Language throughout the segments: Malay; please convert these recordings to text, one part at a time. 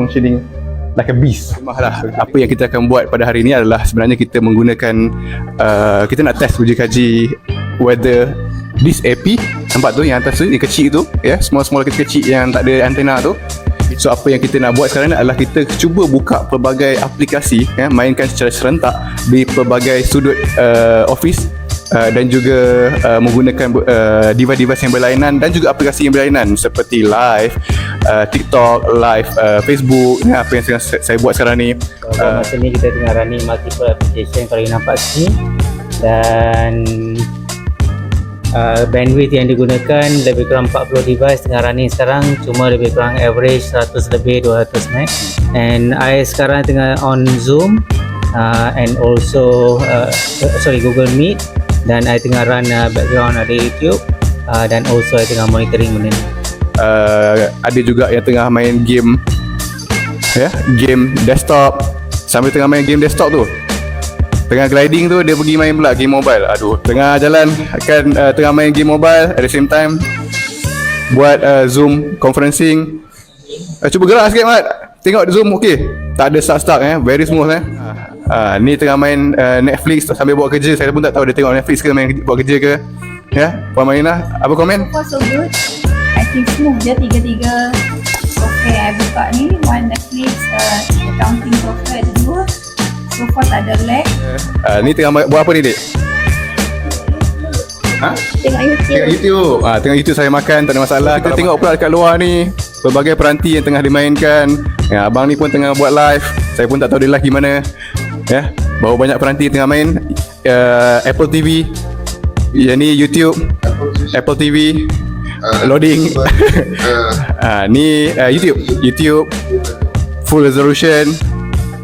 functioning like a beast. Lah, apa yang kita akan buat pada hari ini adalah sebenarnya kita menggunakan kita nak test uji kaji whether this AP, nampak tu yang atas tu, yang kecil tu, ya, small kecil yang tak ada antena tu. So apa yang kita nak buat sekarang ni adalah kita cuba buka pelbagai aplikasi, ya, mainkan secara serentak di pelbagai sudut office, dan juga menggunakan device-device yang berlainan dan juga aplikasi yang berlainan seperti live TikTok, live Facebook, ya, apa yang saya buat sekarang ni. Masa ni kita tengah running multiple application kalau you nampak sini, dan bandwidth yang digunakan lebih kurang 40 device tengah running sekarang, cuma lebih kurang average 100 lebih 200 meg. And I sekarang tengah on Zoom and also Google Meet, dan I tengah run background ada YouTube, dan also I tengah monitoring benda ni. Ada juga yang tengah main game, ya, game desktop. Sambil tengah main game desktop tu, tengah gliding tu dia pergi main pula game mobile. Aduh, tengah jalan akan tengah main game mobile at the same time buat Zoom conferencing. Cuba gerak sikit Mat. Tengok Zoom okey. Tak ada stuck very smooth ni tengah main Netflix sambil buat kerja. Saya pun tak tahu dia tengok Netflix ke main buat kerja ke. Ya, Puan Marina, apa komen? So good. I think smooth je tiga-tiga. Okay, I buka ni one Netflix, accounting software ada 2. So far tak ada lag. Ni tengah buat apa ni, Dik? Tengok YouTube. Tengok YouTube. Tengok YouTube saya makan, tak ada masalah. Kita tengok pula dekat luar ni pelbagai peranti yang tengah dimainkan. Ya, abang ni pun tengah buat live. Saya pun tak tahu dia live gimana. Ya, baru banyak peranti tengah main. Apple TV. Yang ni YouTube. Apple TV. Loading. Ni YouTube full resolution.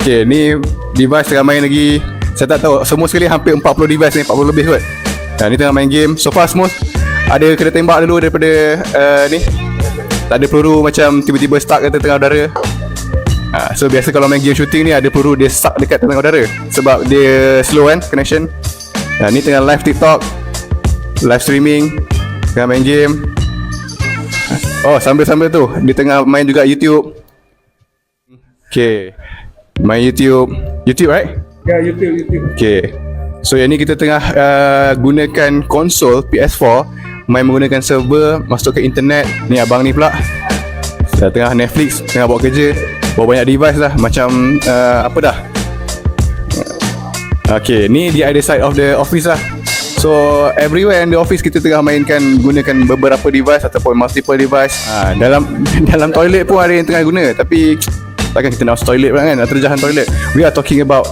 Okay, ni device tengah main lagi. Saya tak tahu, semua sekali hampir 40 device ni, 40 lebih kot. Ni tengah main game. So far smooth. Ada kena tembak dulu daripada ni. Tak ada peluru macam tiba-tiba stuck kat tengah udara. So biasa kalau main game shooting ni ada peluru dia stuck dekat tengah udara sebab dia slow kan connection. Ni tengah live TikTok, live streaming, tengah main game. Oh, sambil-sambil tu dia tengah main juga YouTube. Okay, main YouTube right? Ya, YouTube. Okay, so yang ni kita tengah gunakan konsol PS4, main menggunakan server, masuk ke internet. Ni abang ni pula tengah Netflix, tengah buat kerja, bawa banyak device lah, macam apa dah. Okay, ni the other side of the office lah. So everywhere in the office kita tengah mainkan, gunakan beberapa device ataupun multiple device. Dalam toilet pun ada yang tengah guna. Tapi takkan kita nak masuk toilet pula kan, nak terjahan toilet. We are talking about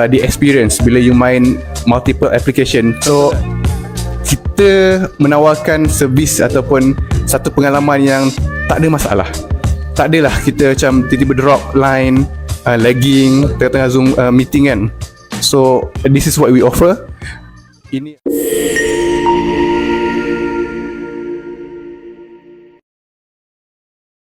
the experience bila you main multiple application. So kita menawarkan servis ataupun satu pengalaman yang tak ada masalah. Tak adalah kita macam tiba-tiba drop line, lagging tengah-tengah Zoom meeting kan. So this is what we offer. Ini